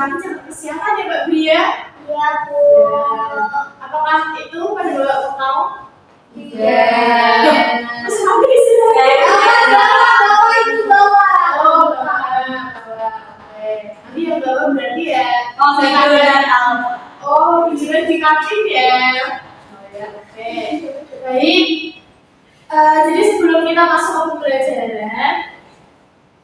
lagi jangan kesiangan ya Mbak Bria. Iya Bu. Apakah itu pada bawa bekal? Iya. Terus nanti Bawa itu bawa. Oh bawa. Oke. Nanti yang bawa berarti ya. Oh bijiran di kantin ya. Oh ya oke. Baik. Jadi sebelum kita masuk ke pembelajaran,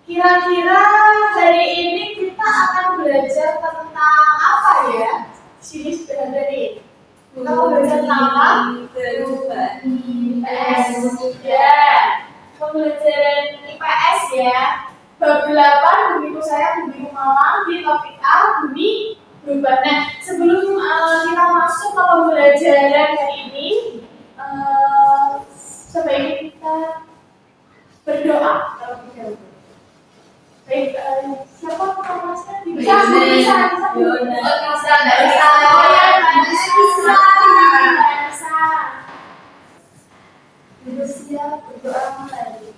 kira-kira hari ini kita akan belajar tentang apa ya? Sini sudah ada nih. Kita mau belajar tentang apa? IPS sudah. Pembelajaran IPS ya. Bab 8 begitu saya Bumi Malang di topik A Bumi berubah. Nah sebelum kita masuk ke pembelajaran hari ini, sebaiknya kita berdoa kalau kita berdoa. Baik, siapa pertanyaan bisa. Siap berdoa mulai.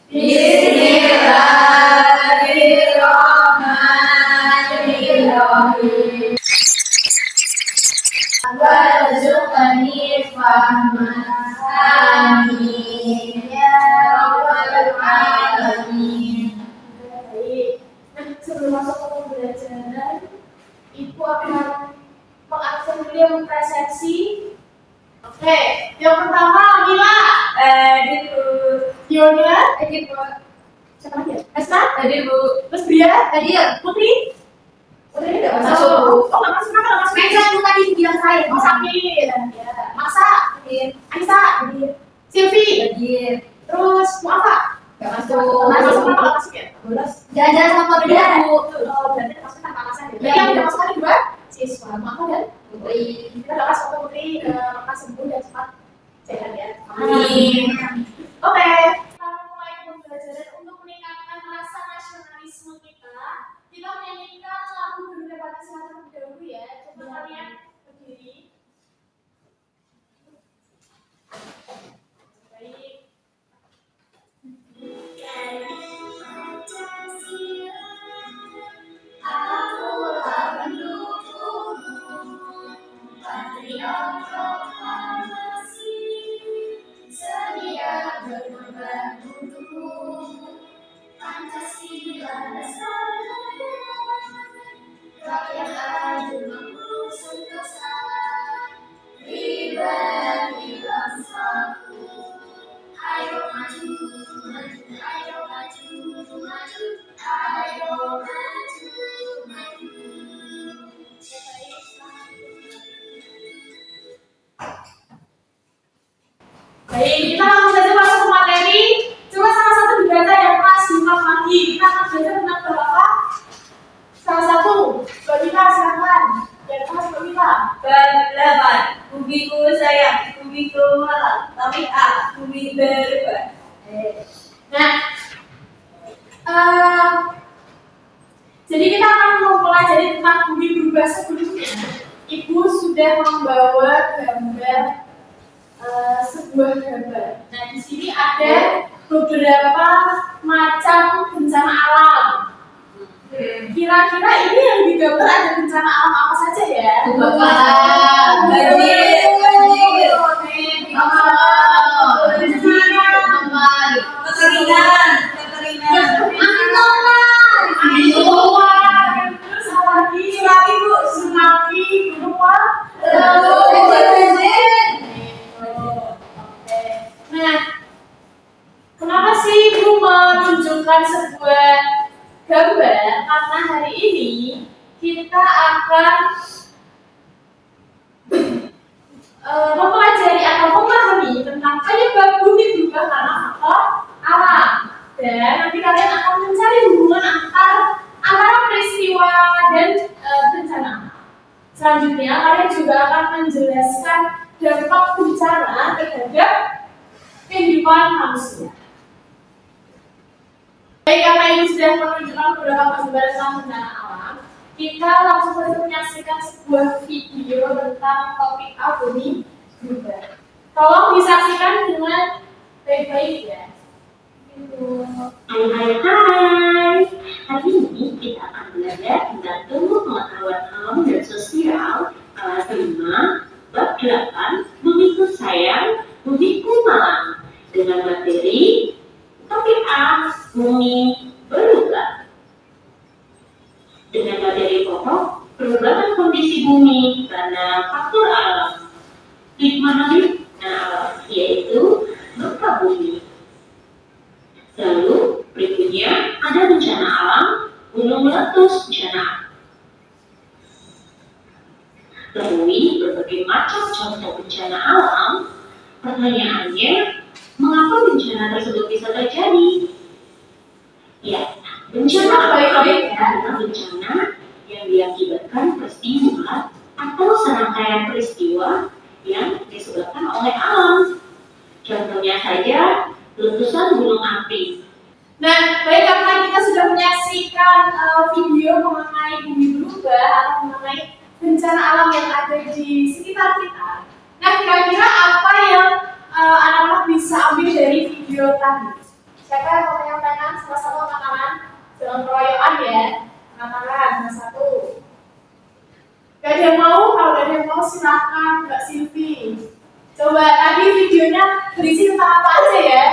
Bismillahirrahmanirrahim. Warzuqni fahman. Amin ya rabbal alamin. Baik. Nah, sebelum masuk ke pembelajaran, Ibu akan mengakses dulu yang persepsi. Oke, yang pertama Mila. Yona. Siapa lagi ya? Esta. Terus Bria. Putri. Putri tidak masuk. Oh nggak masuk kenapa nggak masuk? Meja itu tadi bilang saya. Oh Sakin. Masa. Aisyah. Silvi. Terus Muafa. Nggak masuk. Masuk kenapa nggak masuk ya? Jajan sama beda. Oh berarti masuk tanpa alasan ya. Jadi yang tidak masuk tadi dua siswa. Muafa dan Putri. Kita doa semoga Putri lekas sembuh dan cepat sehat ya. Amin. Oke. Kita mulai pembelajaran untuk meningkatkan rasa nasionalisme kita. Kita menyanyikan lagu Garuda Pancasila terlebih dahulu ya. Coba kalian berdiri. Baik. Akulah pendukungmu, patriot proklamasi, sedia berkorban untukmu. Pancasila dasar negara, rakyat adil mampu sentosa, pribadi bangsaku. Ayo maju, maju, ayo maju, maju, ayo maju, maju. Baik, kita langsung saja masuk ke materi. Coba salah satu dibaca ya Mas, diulang lagi. Kita akan belajar tentang apa? Salah satu, Mbak Mita silakan. Yang Mas Mbak Mita. Bumiku sayang, bumiku malang, tapi bumi berubah. Nah, jadi kita akan mempelajari tentang bumi berubah. Sebelumnya. Ibu sudah membawa gambar sebuah gambar. Nah, di sini ada beberapa macam bencana alam. Kira-kira ini yang digambar ada bencana alam apa saja ya? Nah, kenapa sih Ibu menunjukkan sebuah gambar? Karena hari ini kita akan mempelajari atau memahami tentang penyebab bumi berubah karena faktor alam. Dan nanti kalian akan mencari hubungan antara peristiwa dan bencana. Selanjutnya kalian juga akan menjelaskan dampak bencana terhadap kehidupan manusia. Baik, karena Ibu sudah menunjukkan beberapa gambar tentang bencana alam, kita langsung saja menyaksikan sebuah video tentang topik bumi berubah. Tolong disaksikan dengan baik-baik ya. Hai. Hari ini kita akan belajar tentang ilmu pengetahuan alam dan sosial kelas 5, bab 8, Bumiku Sayang, Bumiku Malang, dengan materi topik A, bumi berubah. Dengan materi pokok, perubahan kondisi bumi karena faktor alam. Hikmah alam, yaitu gempa bumi. Lalu berikutnya ada bencana alam, gunung meletus, bencana alam. Ketahui berbagai macam contoh bencana alam. Pertanyaannya, mengapa bencana tersebut bisa terjadi? Ya, bencana alam adalah bencana yang diakibatkan peristiwa atau serangkaian peristiwa yang disebabkan oleh alam. Contohnya saja, letusan gunung api. Nah, baik, karena kita sudah menyaksikan video mengenai bumi berubah atau mengenai bencana alam yang ada di sekitar kita. Nah, kira-kira apa yang anak-anak bisa ambil dari video tadi? Siapa yang mau menyampaikan? Sama-sama angkat tangan, jangan keroyokan ya. Angkat tangan, satu. Gak ada yang mau? Kalau gak ada yang mau, silakan Mbak Silvi. Coba tadi videonya berisi tentang apa aja ya?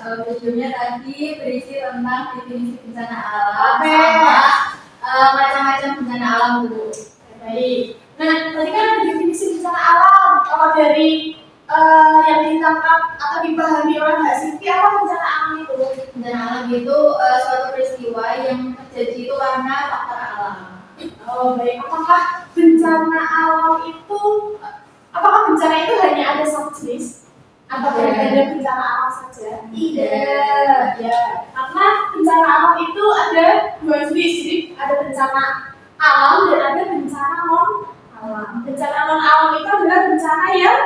Videonya tadi berisi tentang definisi bencana alam Oke. sama macam-macam bencana alam dulu. Baik. Nah, tadi kan ada definisi bencana alam. Kalau dari yang ditangkap atau dipahami oleh Mbak Silvi, apa bencana alam itu? Bencana alam itu suatu peristiwa yang terjadi itu karena faktor alam. Oh, baik. Apakah bencana alam itu, apakah bencana itu hanya ada satu jenis? Apakah ada bencana alam saja? Tidak. Ya, karena bencana alam itu ada dua jenis. Jadi ada bencana alam dan ada bencana non alam. Bencana non alam itu adalah bencana yang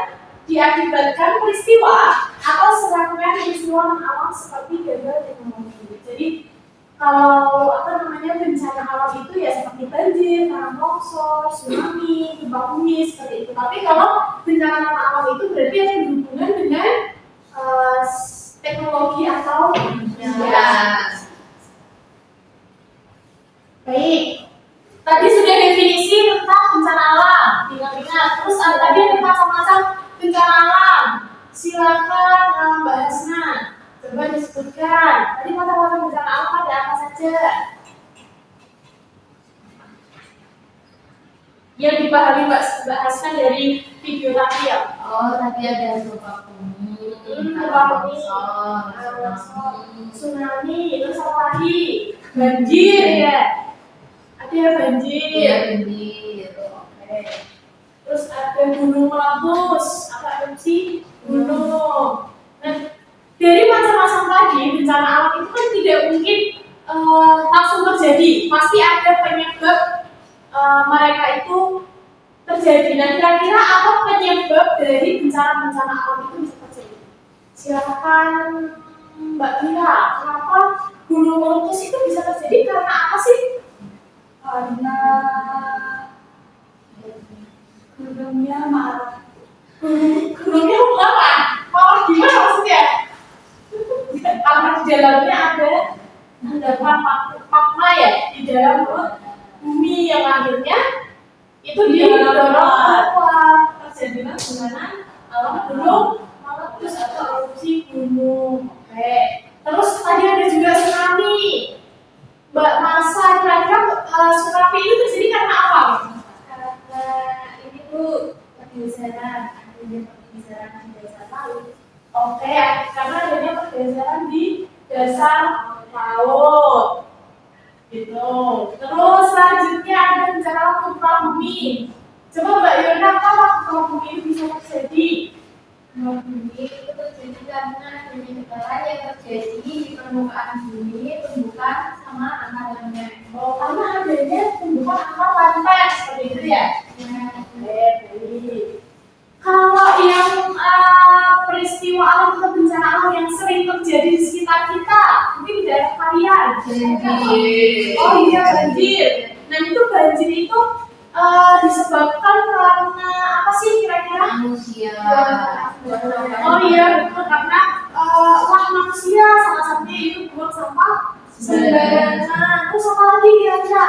diakibatkan peristiwa atau serangkaian peristiwa non alam seperti gagal teknologi. Jadi kalau bencana alam itu ya seperti banjir, tanah longsor, tsunami, gempa bumi seperti itu. Tapi kalau bencana non alam itu berarti yang berhubungan dengan teknologi atau Baik. Tadi sudah definisi tentang bencana alam. Ingat-ingat. Terus tadi ada macam-macam bencana alam. Silakan Mbak Hasna. Coba disebutkan. Tadi macam-macam bencana alam ada apa saja? Yang dipahami Mbak Hasna dari video tadi ya? Oh, tadi ada gempa bumi, Gempa bumi, tsunami, terus apa lagi? Banjir ya? Ada banjir. Iya, banjir. Oke. Terus ada gunung meletus, apa erupsi gunung. Nah, dari macam-macam tadi bencana alam itu kan tidak mungkin langsung terjadi. Pasti ada penyebab mereka itu terjadi. Dan kira-kira apa penyebab dari bencana-bencana alam itu bisa terjadi? Silakan Mbak Mira, kenapa gunung meletus itu bisa terjadi? Karena apa sih? Karena gunungnya marah. Gunungnya marah? Marah gimana maksudnya? Karena di dalamnya ada magma ya di dalam bumi yang akhirnya itu didorong keluar. Terjadilah gimana? Gunung meletus atau erupsi gunung. Oke. Terus tadi ada juga tsunami. Mbak Masa, kira-kira tsunami itu terjadi karena apa? Karena ini tuh pergeseran, adanya pergeseran di dasar laut. Oke, karena adanya pergeseran di dasar laut. Gitu. Terus selanjutnya ada bencana gempa bumi. Coba Mbak Yona, apa gempa bumi itu bisa terjadi? Gempa bumi itu terjadi karena adanya getaran yang terjadi di permukaan bumi, tumbukan sama angkatannya. Oh, karena adanya tumbukan angka lantai seperti itu ya? Baik. Kalau yang peristiwa alam atau bencana alam yang sering terjadi di sekitar kita, mungkin di daerah kalian. Banjir. Oh iya, banjir. Nah itu banjir itu disebabkan karena apa sih kira-kira? Manusia. Oh iya, betul, karena manusia salah satunya itu buang sampah sembarangan. Terus apa lagi kira-kira?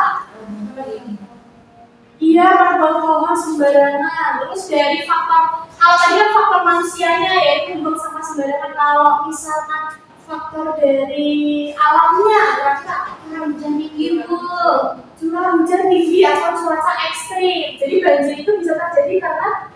Iya, menebang pohon sembarangan. Terus dari faktor, kalau tadi kan faktor manusianya yaitu membuang sampah sembarangan. Kalau misalkan faktor dari alamnya, kira-kira curah hujan tinggi, curah hujan tinggi atau cuaca ekstrim. Jadi banjir itu bisa terjadi karena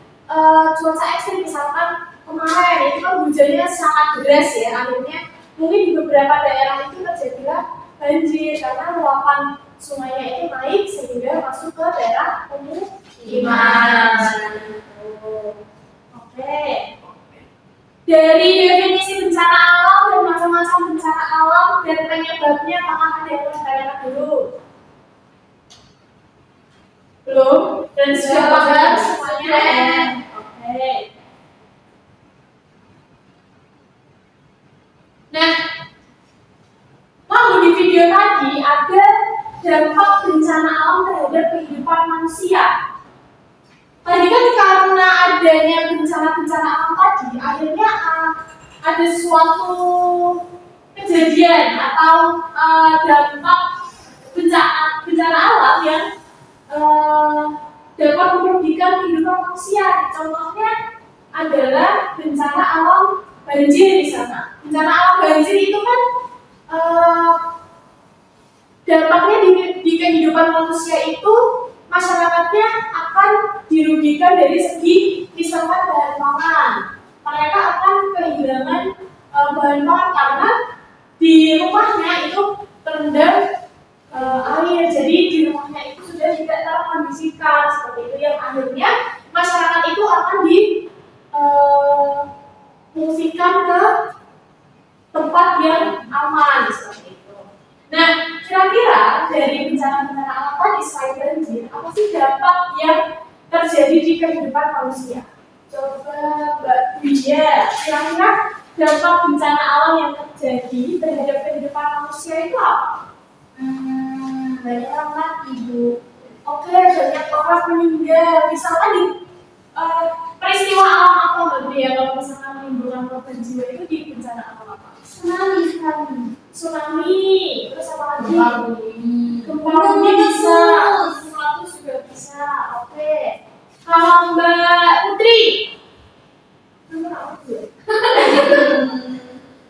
cuaca ekstrim. Misalkan kemarin itu kan hujannya sangat deras ya, akhirnya mungkin di beberapa daerah itu terjadilah banjir karena luapan sungainya itu naik sehingga masuk ke daerah pemukiman. Oke. Dari definisi bencana alam dan macam-macam bencana alam dan penyebabnya, apakah ada yang mau ditanyakan dulu? Belum? Dan sudah paham semuanya? Oke. Nah, lalu di video tadi ada dampak bencana alam terhadap kehidupan manusia. Tadi kan karena adanya bencana-bencana alam tadi, akhirnya ada suatu kejadian atau dampak bencana alam yang dapat merugikan kehidupan manusia. Contohnya adalah bencana alam banjir di sana. Bencana alam banjir itu kan dampaknya di kehidupan manusia itu masyarakatnya akan dirugikan dari segi misalkan bahan pangan. Mereka akan kehilangan bahan pangan karena di rumahnya itu terendam air, jadi di rumahnya itu sudah tidak terkondisikan seperti itu, yang akhirnya masyarakat itu akan mengungsikan ke tempat yang aman seperti itu. Nah, kira-kira dari bencana-bencana alam tadi selain banjir, apa sih dampak yang terjadi di kehidupan manusia? Coba Mbak Widya, kira-kira dampak bencana alam yang terjadi terhadap kehidupan manusia itu apa? Banyak orang mati, Bu. Oke, banyak orang meninggal. Misalnya di peristiwa alam apa Mbak Widya kalau misalkan menimbulkan korban jiwa itu di bencana alam apa? Tsunami, terus apa lagi? Gempa bumi bisa, meletus juga bisa. Oke. Kalau Mbak Putri,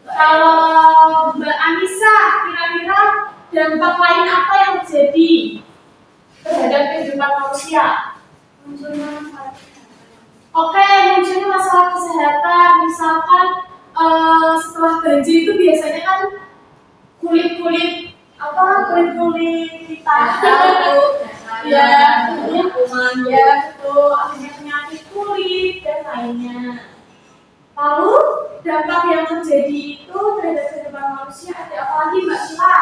kalau Mbak Anissa, kira-kira dampak lain apa yang terjadi terhadap kehidupan manusia? Oke, munculnya masalah kesehatan, misalkan setelah banjir itu biasanya kan kulit-kulit kita ya, kuman ya, betul, akhirnya penyakit kulit dan lainnya. Lalu dampak yang terjadi itu terhadap kehidupan manusia ada apa lagi Mbak Sila?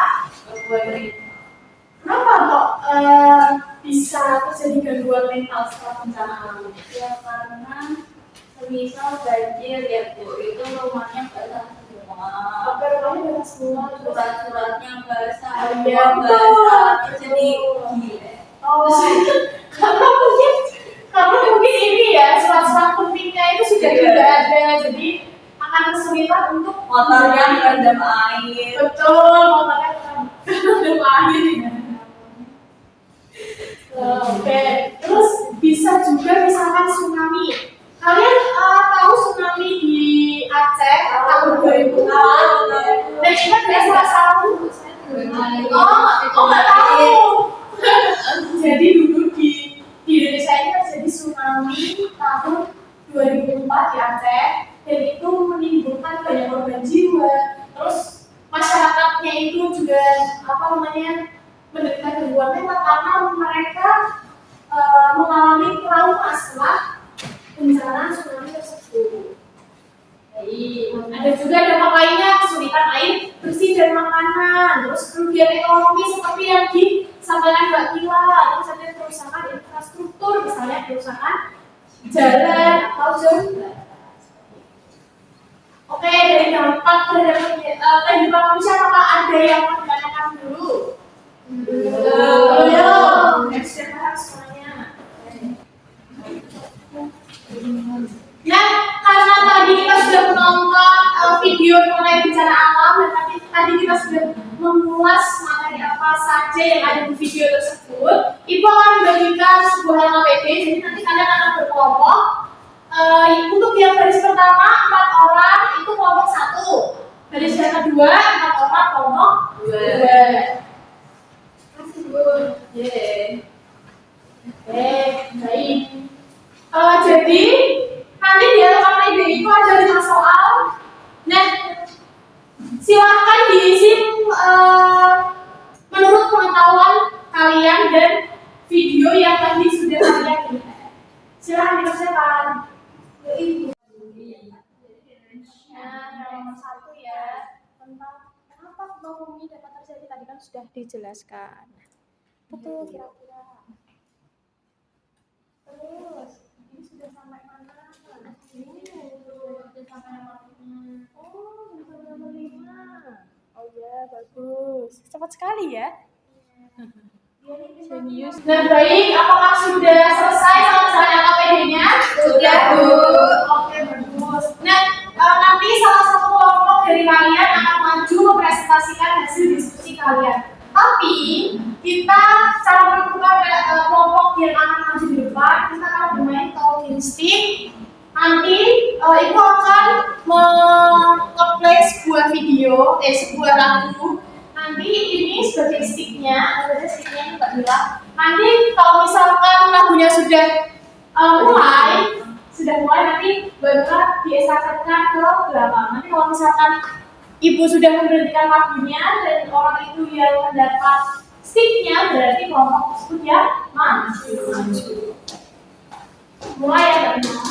Kenapa kok bisa terjadi gangguan mental setelah bencana alam? Ya karena semisal banjir ya Bu, itu rumahnya basah semua. Apa rumahnya basah semua? Surat-suratnya basah, Ya, basah, terus jadi gile. Oh, karena mungkin ini ya surat-surat pentingnya itu sudah tidak ada, jadi akan kesulitan untuk Motornya merendam air. betul, motornya merendam air. Oke, terus bisa juga misalkan tsunami. Kalian tahu tsunami di Aceh tahun 2004? Dan juga tidak salah nggak tahu. Jadi dulu di Indonesia ini terjadi tsunami tahun 2004 di Aceh, dan itu menimbulkan banyak korban jiwa. Terus masyarakatnya itu juga menderita gangguan mental karena mereka mengalami trauma setelah bencana tsunami tersebut. Ada juga dampak lainnya, kesulitan air bersih dan makanan, terus kerugian ekonomi seperti yang disampaikan Mbak Tila, terus ada kerusakan infrastruktur, misalnya kerusakan jalan atau jembatan. Oke, dari dampak terhadap kehidupan manusia, apakah ada yang mau ditanyakan dulu? Belum. Sudah paham semuanya. Nah, karena tadi kita sudah menonton video mengenai bencana alam dan tadi tadi kita sudah mengulas materi apa saja yang ada di video tersebut, Ibu akan membagikan sebuah LKPD. Jadi nanti kalian akan berkelompok. Untuk yang baris pertama 4 orang itu kelompok 1. Baris yang kedua 4 orang kelompok 2. Baik. Jadi nanti di LKPD itu ada 5 soal. Nah, silahkan diisi menurut pengetahuan kalian dan video yang tadi sudah kalian lihat. Silahkan dikerjakan. Ibu. Nah, nomor 1 ya, tentang kenapa gempa bumi dapat terjadi, tadi kan sudah dijelaskan. Betul kira-kira. Terus ini sudah sampai mana? Ini sudah sampai nomor 5. Oh ya, bagus. Cepat sekali ya. Serius. Nah, baik, apakah sudah selesai sama LKPD-nya? Sudah, Bu. Oke, bagus. Nah, nanti salah satu kelompok dari kalian akan maju mempresentasikan hasil diskusi kalian. Tapi kita cara menentukan kelompok yang akan maju di depan, kita akan bermain talking stick. Nanti Ibu akan nge-play sebuah video, sebuah lagu. Nanti ini sebagai sticknya, ada sticknya Mbak Mila. Nanti kalau misalkan lagunya sudah mulai nanti Mbak Mila diestafetkan ke belakang. Nanti kalau misalkan Ibu sudah memberhentikan lagunya dan orang itu yang mendapat sticknya, berarti kelompok tersebut yang maju. Mulai ya Mbak Mila.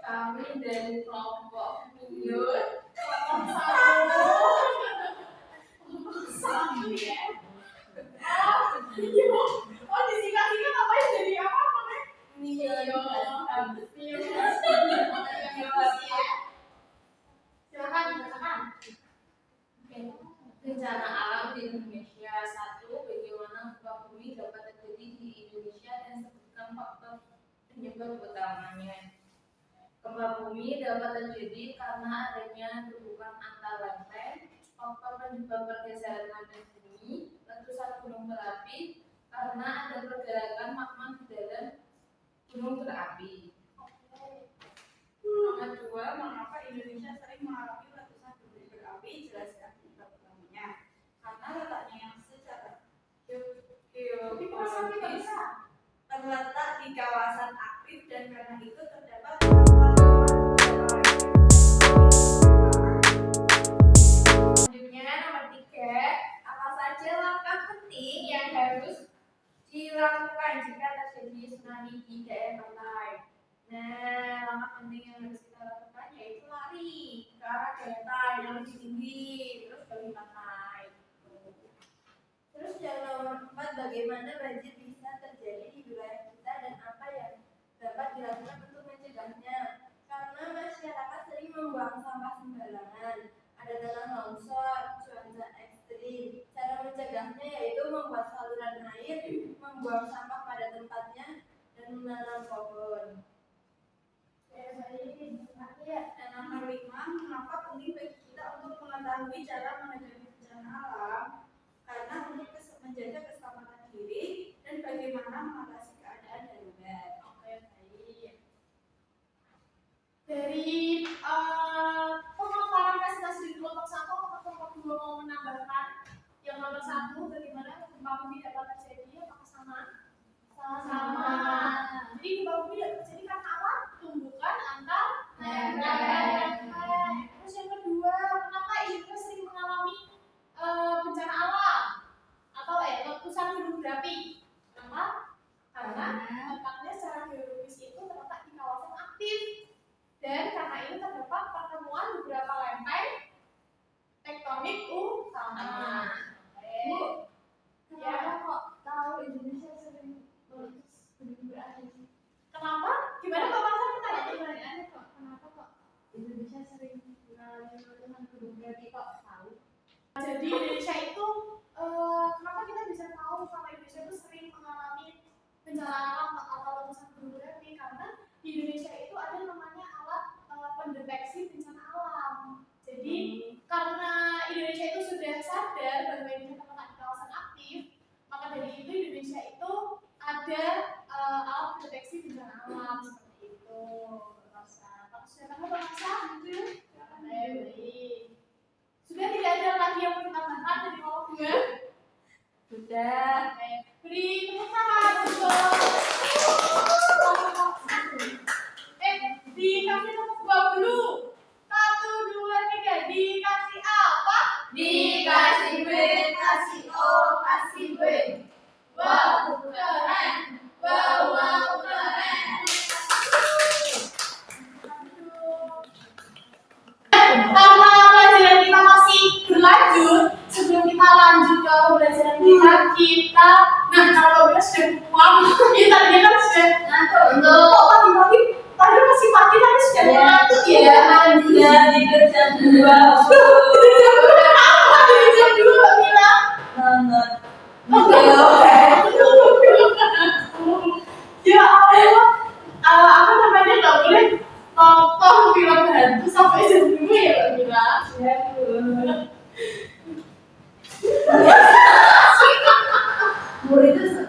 Kami dari kelompok Miyun. Oh, disingkat-singkat ngapain jadi apa namanya? Silakan katakan. Bencana alam di Indonesia. 1. Bagaimana gempa bumi dapat terjadi di Indonesia dan sebutkan faktor penyebab utamanya. Gempa bumi dapat terjadi karena adanya tumbukan antar lempeng, faktor penyebab pergeseran lempeng bumi, letusan gunung berapi, karena ada pergerakan magma di dalam gunung berapi. Nomor 2, mengapa Indonesia sering mengalami letusan gunung berapi? Jelaskan penyebab utamanya. Karena letaknya yang secara geografis terletak di kawasan aktif dan karena itu terdapat Selanjutnya nomor 3, apa saja langkah penting yang harus dilakukan jika terjadi tsunami di daerah lain? Nah, langkah penting yang harus kita lakukan yaitu lari ke arah daerah yang lebih tinggi, terus balik pantai. Terus yang nomor 4, bagaimana banjir bisa terjadi di wilayah kita dan apa yang dapat dilakukan untuk mencegahnya? Karena masyarakat sering membuang sampah sembarangan, ada tanah longsor, cuaca ekstrim. Cara mencegahnya yaitu membuat saluran air, membuang sampah pada tempatnya, dan menanam pohon. Dan nomor 5, mengapa penting bagi kita untuk mengetahui cara menghadapi bencana alam? Karena untuk menjaga keselamatan diri, bagaimana mengatasi keadaan darurat. Oke, baik. Dari pemaparan presentasi di kelompok 1 atau kelompok 2 mau menambahkan yang nomor 1 bagaimana gempa bumi dapat terjadi? Apakah sama? Sama. Jadi gempa bumi dapat terjadi karena apa? Tumbukan antar lempeng. Terus yang kedua, kenapa Indonesia sering mengalami bencana alam atau letusan gunung berapi? Kenapa? Karena letaknya secara geologis itu terletak di kawasan aktif, dan karena ini terdapat pertemuan beberapa lempeng tektonik utama. Bu, kenapa kok tahu Indonesia sering meletus gunung berapi? Kenapa? Gimana Pak Pasar bertanya? Pertanyaannya kok kenapa kok Indonesia sering mengalami letusan gunung berapi kok tahu? Jadi Indonesia itu kenapa kita bisa tahu kalau Indonesia itu sering mengalami bencana alam atau letusan gunung berapi? Karena di Indonesia itu ada namanya alat pendeteksi bencana alam. Jadi karena Indonesia itu sudah sadar bahwa Indonesia terletak di kawasan aktif, maka dari itu Indonesia itu ada alat pendeteksi bencana alam seperti itu. Sudah tahu bahasa gitu? Baik. Sudah tidak ada lagi yang mau ditambahkan dari kelompok 2? Sudah. Beri tepuk tangan untuk dikasih tepuk bawah dulu. 1, 2, 3. Dikasih apa? Dikasih B, kasih O, kasih B. Wow, keren. Wow, keren. Karena pelajaran kita masih berlanjut, sebelum kita lanjut ke pembelajaran kita, nah kalau kita sudah pulang, kita kan sudah ngantuk. Kok pagi-pagi, tadi masih pagi tapi sudah ngantuk ya? Iya, di jam 2. Apa di jam 2 Mbak Mila? Nonton. Ya Allah, apa namanya nggak boleh nonton film hantu sampai jam 2 ya Mbak Mila? Ya, murid itu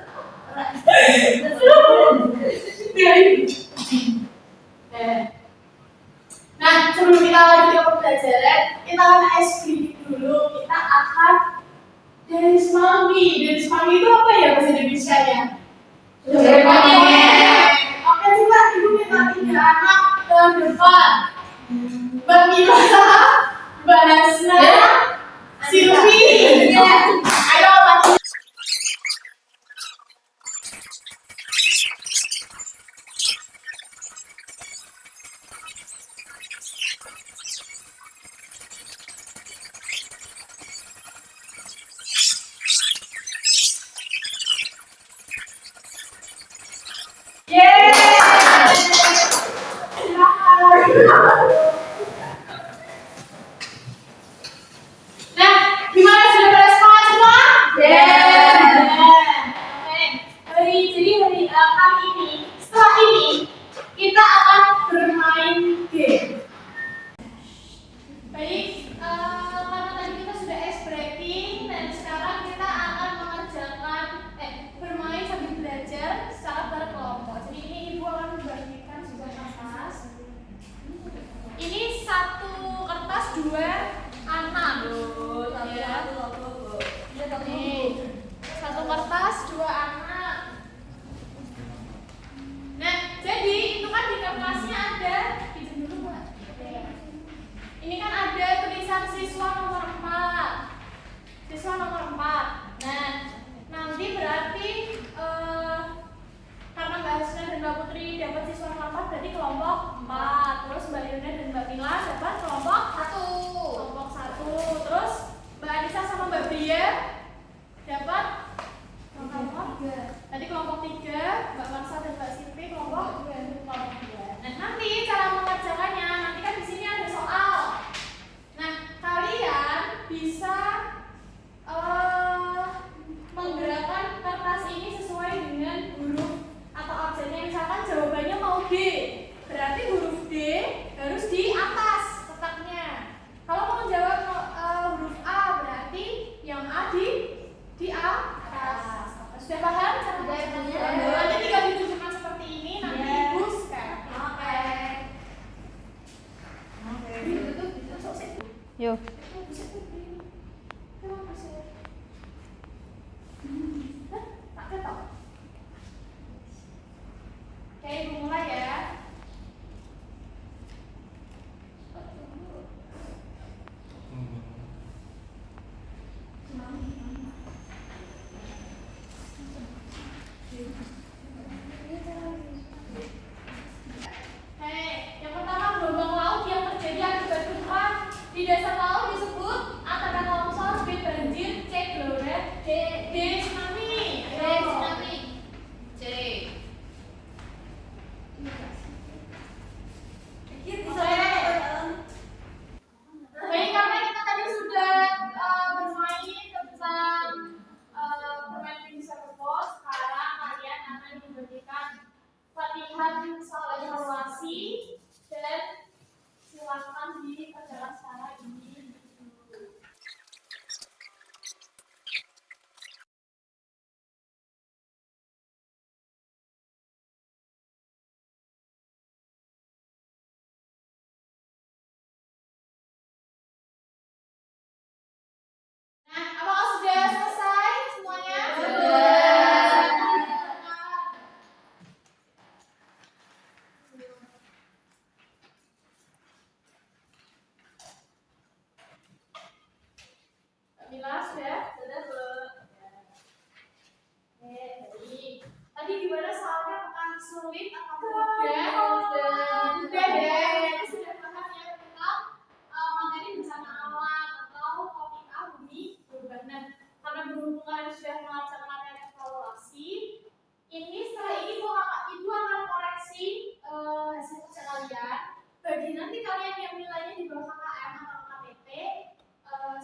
Nah, sebelum kita lanjut ke pembelajaran, kita akan ice breathing dulu. Kita akan dari semanggi. Dari semanggi itu apa ya bahasa Indonesia-nya? Oke, coba ibu minta 3 anak ke depan. Mbak Mila, Mbak Hasna, Silvi. Ayo maju. Nah, gimana sudah pada semangat semua? Jadi hari kali ini, setelah ini kita akan bermain game. Baik, karena tadi kita sudah ice breaking dan sekarang kita akan mengerjakan bermain sambil belajar secara berkelompok. Jadi ini ibu akan membagikan sebuah kertas. Ini 1 kertas 2 anak. Nih, 1 kertas 2 anak. Nah, jadi itu kan di kertasnya ada, pinjam dulu Mbak. Ini kan ada tulisan siswa nomor 4. Siswa nomor 4. Nah, nanti berarti karena Mbak Hasna dan Mbak Putri dapat siswa nomor 4 berarti kelompok 4. Terus Mbak Yuna dan Mbak Mila dapat kelompok 1. Kelompok 1. Terus Mbak Anissa sama Mbak Bria dapat kelompok 3. Tadi kelompok 3, Mbak Marsa dan Mbak Silvi kelompok 2. Nah, nanti cara mengerjakannya, nanti kan di sini ada soal. Nah, kalian bisa menggerakkan kertas ini sesuai dengan huruf atau absennya. Misalkan jawabannya mau D, berarti huruf D harus di atas letaknya. Kalau mau menjawab huruf A, berarti yang A di Sudah paham? Nanti tinggal ditunjukkan seperti ini, nanti ibu sekarang. Yuk. Oke, ibu mulai ya. Yang pertama, gelombang laut yang terjadi akibat gempa di dasar laut disebut antara longsor, B banjir, C gelombang, D tsunami. C. Baik, karena kita tadi sudah bermain tentang bermain bisa berpos, sekarang kalian akan diberikan latihan soal evaluasi dan silakan dikerjakan secara individu. Nah, apakah sudah selesai semuanya? Bila sudah? Sudah belum? Jadi tadi gimana soalnya, apakah sulit atau mudah? Mudah ya. Sudah paham ya tentang materi bencana alam atau topik bumi berhubungan. Karena berhubungan sudah melaksanakan materi evaluasi, ini setelah ini ibu akan koreksi hasil kerja kalian. Bagi nanti kalian yang nilainya di bawah KKM atau KTP,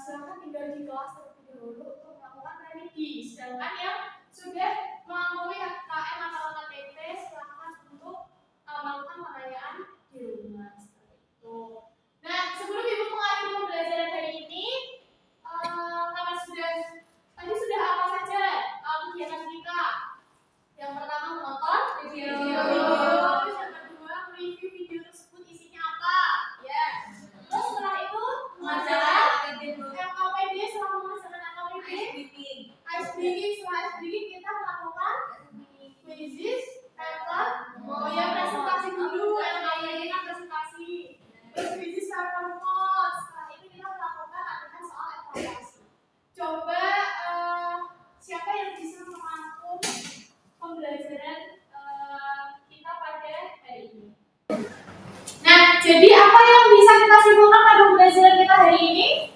silakan tinggal di kelas terlebih dahulu untuk melakukan remedi. Sedangkan yang sudah melampaui KKM atau KTP, silakan untuk melakukan penilaian di rumah seperti itu. Nah, sebelum ibu mengakhiri pembelajaran hari ini, kalian tadi sudah apa saja kegiatan kita? Yang pertama menonton video, terus yang kedua mereview video tersebut isinya apa, ya. Terus setelah itu mengajarkan LKPD, setelah mengajarkan LKPD, ice breaking, setelah ice breaking kita melakukan quizzes, paper, presentasi dulu, LKPD kita presentasi, terus quizzes paper notes. Setelah itu kita melakukan latihan soal evaluasi. Coba siapa yang bisa merangkum pembelajaran kita pada hari ini. Nah, jadi apa yang bisa kita simpulkan pada pembelajaran kita hari ini?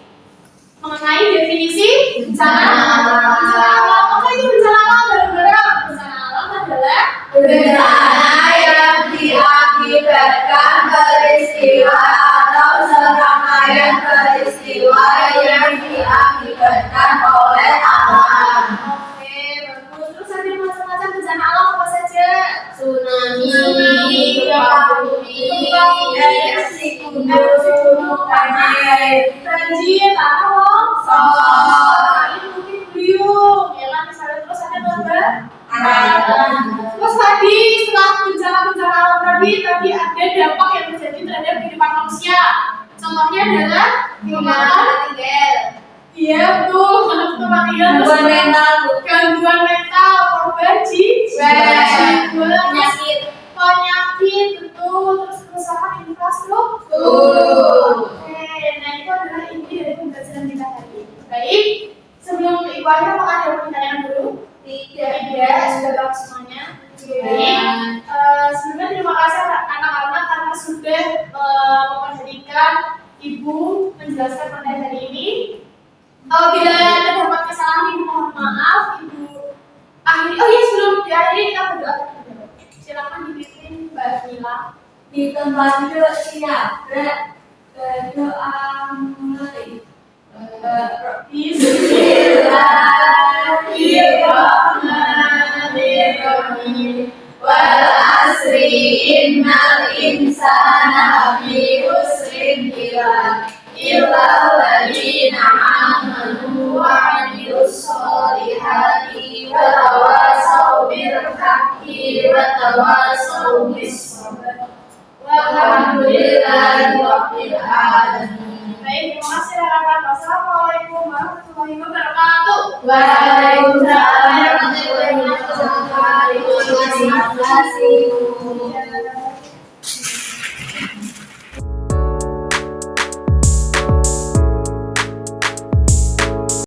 Mengenai definisi bencana alam. Bencana alam, apa itu bencana alam? Bareng-bareng. Bencana alam adalah Bencana yang diakibatkan peristiwa atau serangkaian peristiwa yang diakibatkan oleh alam. Oke, bagus. Terus ada macam-macam bencana alam apa saja? Tsunami, gempa bumi, erupsi gunung, banjir, tanah longsor, angin puting beliung, ya kan? Misalnya terus ada lomba. Terus tadi setelah bencana alam tadi ada dampak yang terjadi terhadap kehidupan manusia. Contohnya adalah iya betul, tempat tinggal, gangguan mental, korban jiwa, penyakit, betul, terus kerusakan infrastruktur. Oke, nah itu adalah inti dari pembelajaran kita hari ini. Baik, sebelum ibu akhir apakah ada pertanyaan dulu? Tidak, sudah bagus semuanya. Baik, sebelumnya terima kasih anak-anak karena sudah memperhatikan ibu menjelaskan materi hari ini. Bila terdapat kesalahan, ibu mohon maaf. Ibu akhiri. Oh iya, sebelum diakhiri kita berdoa. Silakan dipimpin Mbak Mila. Di tempat duduk siap, berdoa mulai. Bismillahirrahmanirrahim. Wal asri innal insana fi khusrin illa alladziina aamanu wa 'amilus solihati wa وتواصوا بالصبر والحمد لله رب العالمين. Baik, terima kasih rekan-rekan. Wassalamualaikum warahmatullahi wabarakatuh. Waalaikumsalam warahmatullahi wabarakatuh. Terima kasih.